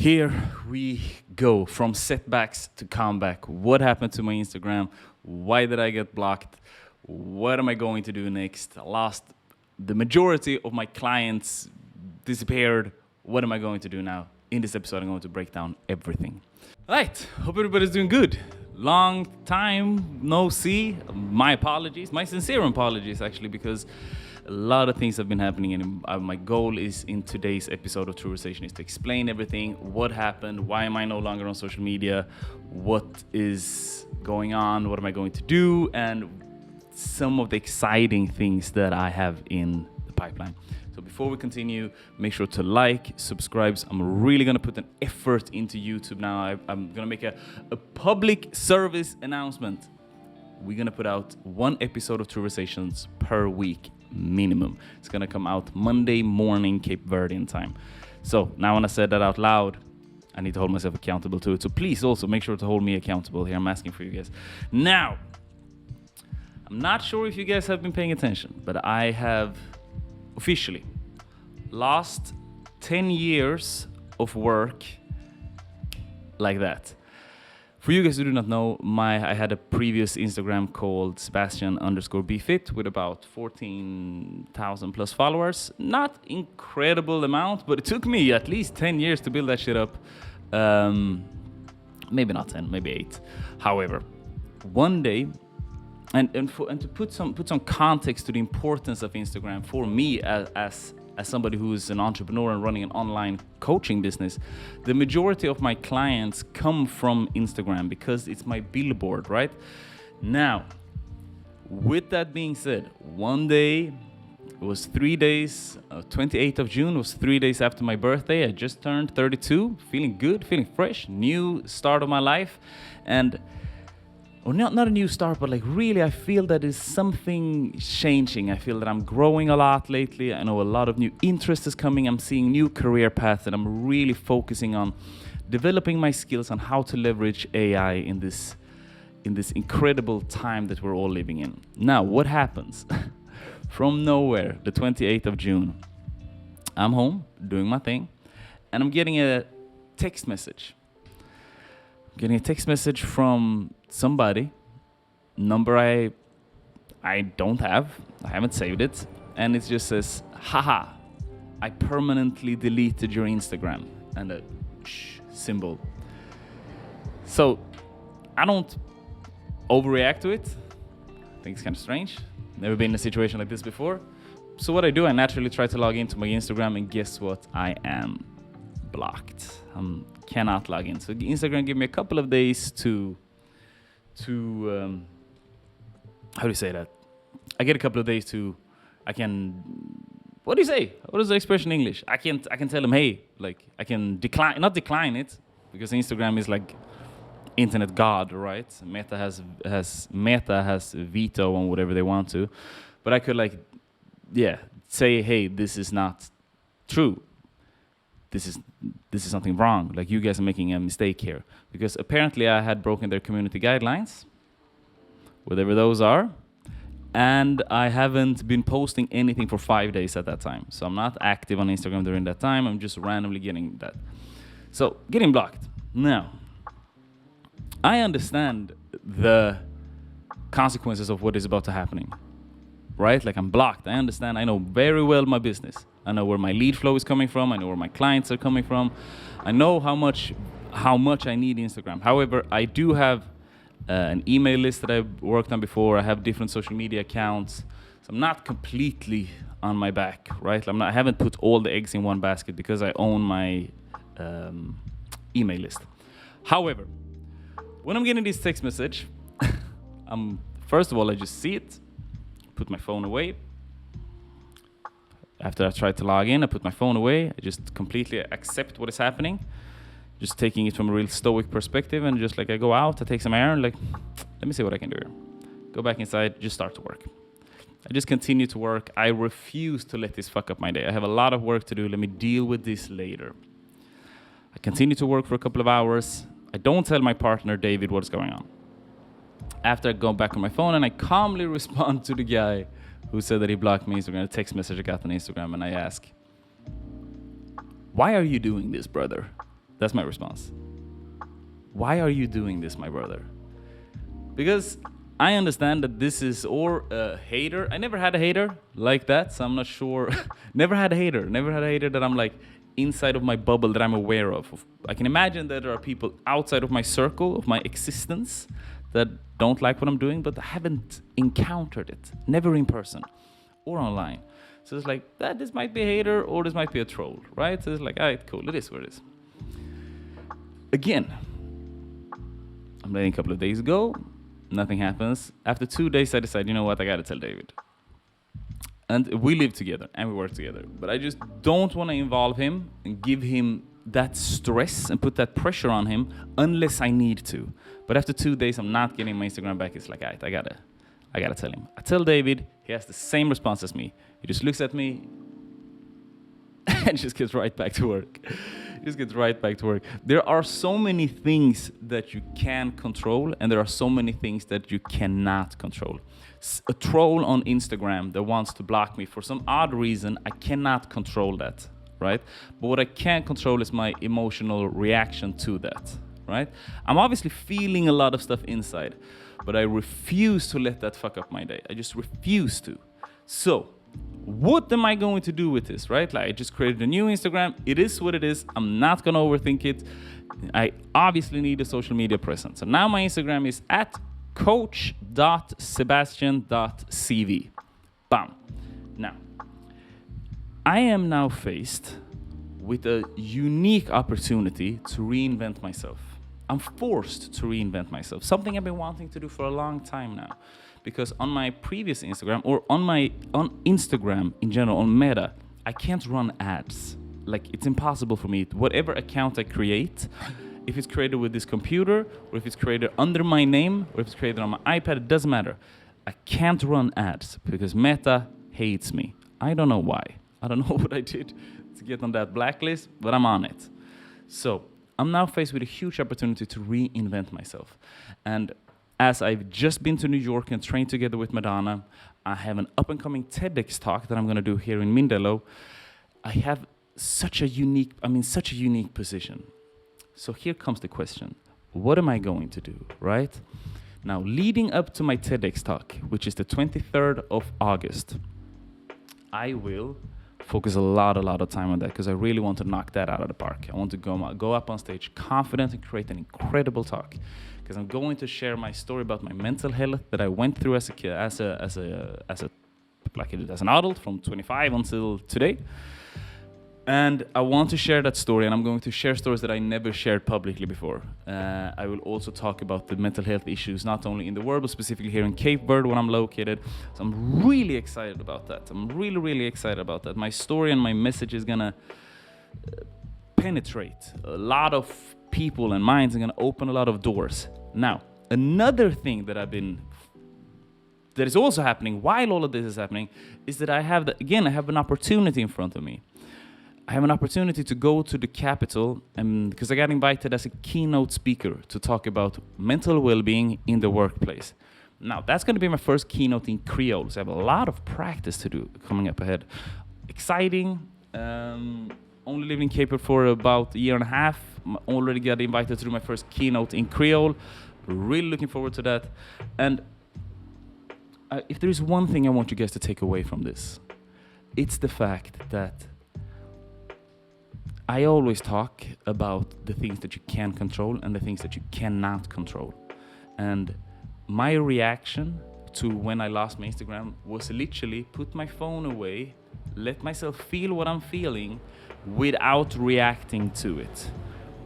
Here we go, from setbacks to comeback. What happened to my Instagram? Why did I get blocked? What am I going to do next? I lost the majority of my clients, disappeared. What am I going to do now? In this episode, I'm going to break down everything. All right, hope everybody's doing good. Long time no see. My apologies, my sincere apologies actually, because a lot of things have been happening, and my goal is in today's episode of Trueversation is to explain everything, what happened, why am I no longer on social media, what is going on, what am I going to do, and some of the exciting things that I have in the pipeline. So before we continue, make sure to like, subscribe. I'm really going to put an effort into YouTube now. I'm going to make a public service announcement. We're going to put out one episode of Trueversations per week minimum. It's going to come out Monday morning Cape Verdean time. So now when I said that out loud, I need to hold myself accountable to it. So please also make sure to hold me accountable here. I'm asking for you guys. Now, I'm not sure if you guys have been paying attention, but I have officially lost 10 years of work like that. For you guys who do not know, I had a previous Instagram called Sebastian_BeFit with about 14,000 plus followers. Not incredible amount, but it took me at least 10 years to build that shit up. Maybe not 10, maybe 8. However, one day, and to put some context to the importance of Instagram for me as somebody who is an entrepreneur and running an online coaching business, the majority of my clients come from Instagram because it's my billboard, right? Now, with that being said, one day, it was 3 days, 28th of June, was 3 days after my birthday. I just turned 32, feeling good, feeling fresh, new start of my life. And or not a new start, but like really I feel that is something changing. I feel that I'm growing a lot lately. I know a lot of new interest is coming. I'm seeing new career paths, and I'm really focusing on developing my skills on how to leverage AI in this incredible time that we're all living in. Now, what happens? From nowhere, the 28th of June, I'm home doing my thing, and I'm getting a text message. Getting a text message from somebody, number I don't have, I haven't saved it, and it just says, haha, I permanently deleted your Instagram, and a symbol. So I don't overreact to it. I think it's kind of strange. Never been in a situation like this before. So what I do, I naturally try to log into my Instagram, and guess what? I am blocked. Cannot log in. So Instagram gave me a couple of days to how do you say that? I get a couple of days to, what do you say? What is the expression in English? I can tell them, hey, like I can not decline it, because Instagram is like internet god, right? Meta has veto on whatever they want to, but I could say, hey, this is not true. This is something wrong. Like, you guys are making a mistake here, because apparently I had broken their community guidelines, whatever those are, and I haven't been posting anything for 5 days at that time. So I'm not active on Instagram during that time. I'm just randomly getting that. So getting blocked. Now, I understand the consequences of what is about to happen. Right? Like, I'm blocked. I understand. I know very well my business. I know where my lead flow is coming from. I know where my clients are coming from. I know how much I need Instagram. However, I do have an email list that I've worked on before. I have different social media accounts. So I'm not completely on my back, right? I haven't put all the eggs in one basket because I own my email list. However, when I'm getting this text message, first of all, I just see it, put my phone away. After I try to log in, I put my phone away. I just completely accept what is happening, just taking it from a real stoic perspective, and just like I go out, I take some air, and like, let me see what I can do here. Go back inside, just start to work. I just continue to work. I refuse to let this fuck up my day. I have a lot of work to do. Let me deal with this later. I continue to work for a couple of hours. I don't tell my partner, David, what's going on. After I go back on my phone, and I calmly respond to the guy who said that he blocked me Instagram, a text message I got on Instagram, and I ask, why are you doing this, brother? That's my response. Why are you doing this, my brother? Because I understand that this is or a hater. I never had a hater like that, so I'm not sure. Never had a hater. Never had a hater that I'm like inside of my bubble that I'm aware of. I can imagine that there are people outside of my circle, of my existence, that don't like what I'm doing, but I haven't encountered it. Never in person or online. So it's like, that this might be a hater or this might be a troll, right? So it's like, all right, cool, it is what it is. Again, I'm letting a couple of days go, nothing happens. After 2 days, I decide, you know what, I gotta tell David. And we live together and we work together. But I just don't want to involve him and give him that stress and put that pressure on him unless I need to. But after 2 days, I'm not getting my Instagram back. It's like, all right, I gotta tell him. I tell David, he has the same response as me. He just looks at me and just gets right back to work. There are so many things that you can control, and there are so many things that you cannot control. A troll on Instagram that wants to block me for some odd reason, I cannot control that, right? But what I can control is my emotional reaction to that, right? I'm obviously feeling a lot of stuff inside, but I refuse to let that fuck up my day. I just refuse to. So, what am I going to do with this, right? Like, I just created a new Instagram. It is what it is. I'm not going to overthink it. I obviously need a social media presence. So now my Instagram is at coach.sebastian.cv. Bam. Now, I am now faced with a unique opportunity to reinvent myself. I'm forced to reinvent myself. Something I've been wanting to do for a long time now. Because on my previous Instagram, or on Instagram in general, on Meta, I can't run ads. Like, it's impossible for me. Whatever account I create, if it's created with this computer, or if it's created under my name, or if it's created on my iPad, it doesn't matter. I can't run ads because Meta hates me. I don't know why. I don't know what I did to get on that blacklist, but I'm on it. So I'm now faced with a huge opportunity to reinvent myself. And as I've just been to New York and trained together with Madonna, I have an up-and-coming TEDx talk that I'm going to do here in Mindelo. I have such a unique position. So here comes the question. What am I going to do, right? Now, leading up to my TEDx talk, which is the 23rd of August, I will focus a lot of time on that because I really want to knock that out of the park. I want to go up on stage confident and create an incredible talk. Because I'm going to share my story about my mental health that I went through as a kid, as an adult from 25 until today. And I want to share that story, and I'm going to share stories that I never shared publicly before. I will also talk about the mental health issues, not only in the world, but specifically here in Cape Verde, where I'm located. So I'm really excited about that. I'm really excited about that. My story and my message is gonna penetrate a lot of people and minds, and gonna open a lot of doors. Now, another thing that is also happening while all of this is happening is that I have an opportunity in front of me. I have an opportunity to go to the Capitol, because I got invited as a keynote speaker to talk about mental well-being in the workplace. Now, that's going to be my first keynote in Creole, so I have a lot of practice to do coming up ahead. Exciting. Only lived in Cape Verde for about a year and a half. Already got invited to do my first keynote in Creole. Really looking forward to that. And if there is one thing I want you guys to take away from this, it's the fact that I always talk about the things that you can control and the things that you cannot control. And my reaction to when I lost my Instagram was literally put my phone away, let myself feel what I'm feeling without reacting to it.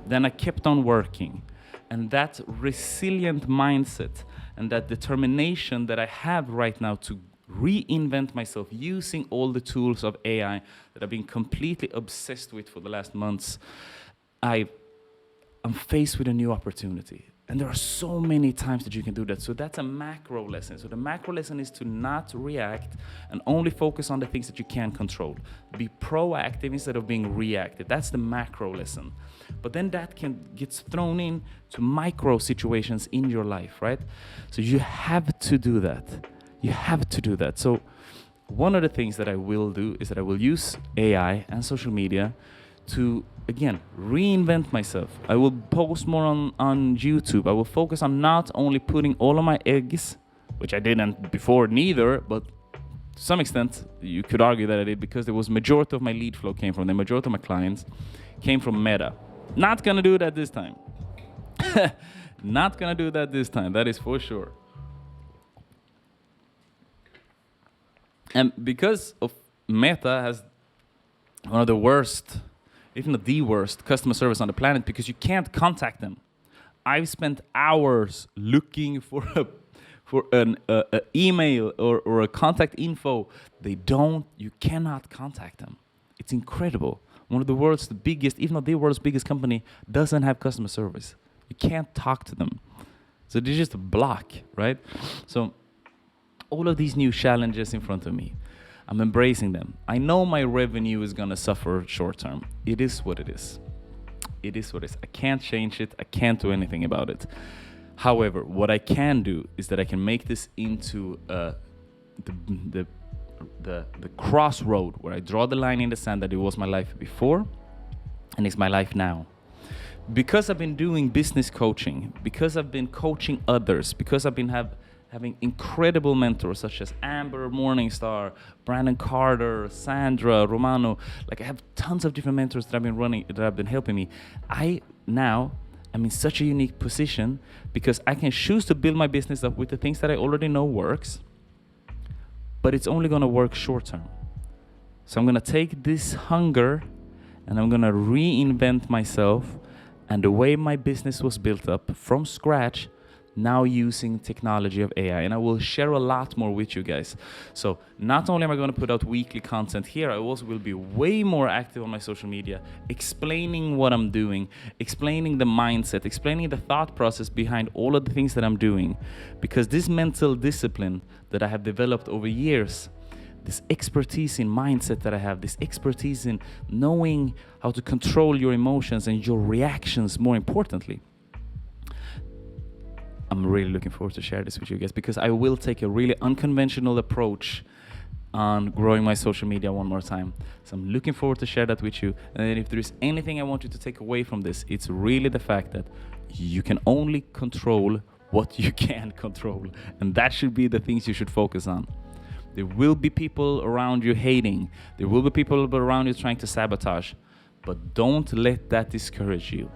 Then I kept on working. And that resilient mindset and that determination that I have right now to reinvent myself using all the tools of AI that I've been completely obsessed with for the last months, I'm faced with a new opportunity. And there are so many times that you can do that. So that's a macro lesson. So the macro lesson is to not react and only focus on the things that you can control. Be proactive instead of being reactive. That's the macro lesson. But then that gets thrown in to micro situations in your life, right? So you have to do that. You have to do that. So one of the things that I will do is that I will use AI and social media to, again, reinvent myself. I will post more on YouTube. I will focus on not only putting all of my eggs, which I didn't before neither, but to some extent, you could argue that I did, because there was majority of my lead flow came from, the majority of my clients came from Meta. Not gonna do that this time. Not gonna do that this time, that is for sure. And because of Meta has one of the worst, if not the worst, customer service on the planet, because you can't contact them. I've spent hours looking for an email or a contact info. You cannot contact them. It's incredible. One of the world's biggest, if not the world's biggest company, doesn't have customer service. You can't talk to them. So there's just a block, right? So all of these new challenges in front of me, I'm embracing them. I know my revenue is gonna suffer short term. It is what it is. It is what it is. I can't change it. I can't do anything about it. However, what I can do is that I can make this into the crossroad where I draw the line in the sand that it was my life before and it's my life now. Because I've been doing business coaching, because I've been coaching others, because I've been having incredible mentors such as Amber Morningstar, Brandon Carter, Sandra Romano. Like, I have tons of different mentors that have been helping me. I'm in such a unique position because I can choose to build my business up with the things that I already know works, but it's only gonna work short term. So I'm gonna take this hunger and I'm gonna reinvent myself and the way my business was built up from scratch, now using technology of AI. And I will share a lot more with you guys. So not only am I going to put out weekly content here, I also will be way more active on my social media, explaining what I'm doing, explaining the mindset, explaining the thought process behind all of the things that I'm doing. Because this mental discipline that I have developed over years, this expertise in mindset that I have, this expertise in knowing how to control your emotions and your reactions, more importantly, I'm really looking forward to share this with you guys, because I will take a really unconventional approach on growing my social media one more time. So I'm looking forward to share that with you. And then if there is anything I want you to take away from this, it's really the fact that you can only control what you can control. And that should be the things you should focus on. There will be people around you hating. There will be people around you trying to sabotage. But don't let that discourage you.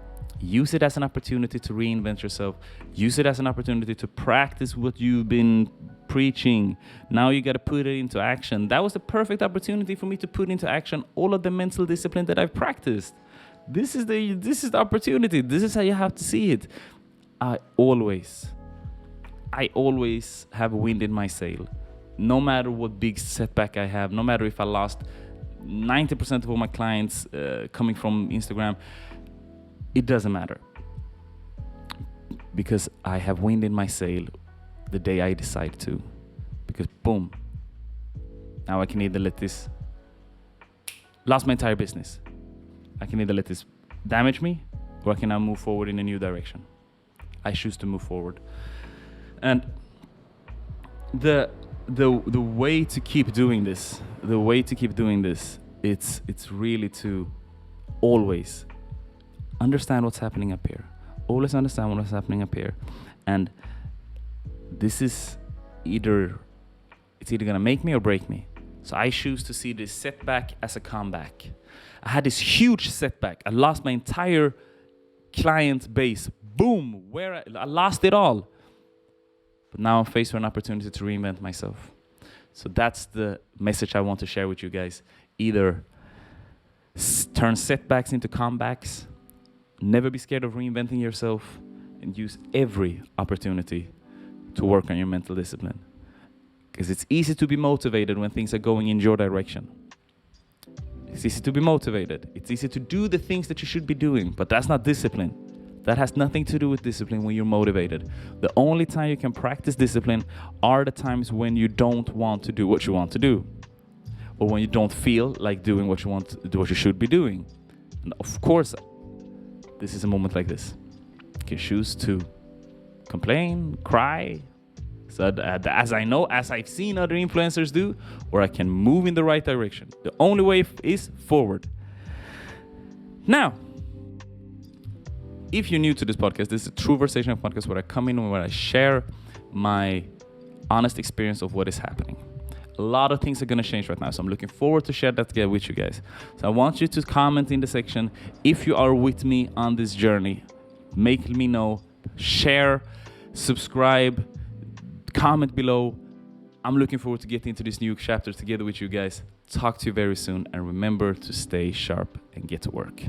Use it as an opportunity to reinvent yourself. Use it as an opportunity to practice what you've been preaching. Now you got to put it into action. That was the perfect opportunity for me to put into action all of the mental discipline that I've practiced. This is the opportunity. This is how you have to see it. I always have wind in my sail. No matter what big setback I have, no matter if I lost 90% of all my clients coming from Instagram, it doesn't matter, because I have wind in my sail the day I decide to. Because boom, now I can either let this, lost my entire business, I can either let this damage me, or I can now move forward in a new direction. I choose to move forward. And the way to keep doing this, it's really to always understand what's happening up here. Always understand what's happening up here. And this is it's either gonna make me or break me. So I choose to see this setback as a comeback. I had this huge setback. I lost my entire client base. Boom, I lost it all. But now I'm faced with an opportunity to reinvent myself. So that's the message I want to share with you guys. Either turn setbacks into comebacks. Never be scared of reinventing yourself, and use every opportunity to work on your mental discipline. Because it's easy to be motivated when things are going in your direction. It's easy to be motivated. It's easy to do the things that you should be doing, but that's not discipline. That has nothing to do with discipline when you're motivated. The only time you can practice discipline are the times when you don't want to do what you want to do, or when you don't feel like doing what you want to do, what you should be doing. And of course, this is a moment like this. You can choose to complain, cry, so as I've seen other influencers do, or I can move in the right direction. The only way is forward. Now, if you're new to this podcast, this is a Trueversation podcast where I come in and where I share my honest experience of what is happening. A lot of things are going to change right now, so I'm looking forward to share that together with you guys. So I want you to comment in the section if you are with me on this journey. Make me know, share, subscribe, comment below. I'm looking forward to getting into this new chapter together with you guys. Talk to you very soon, and remember to stay sharp and get to work.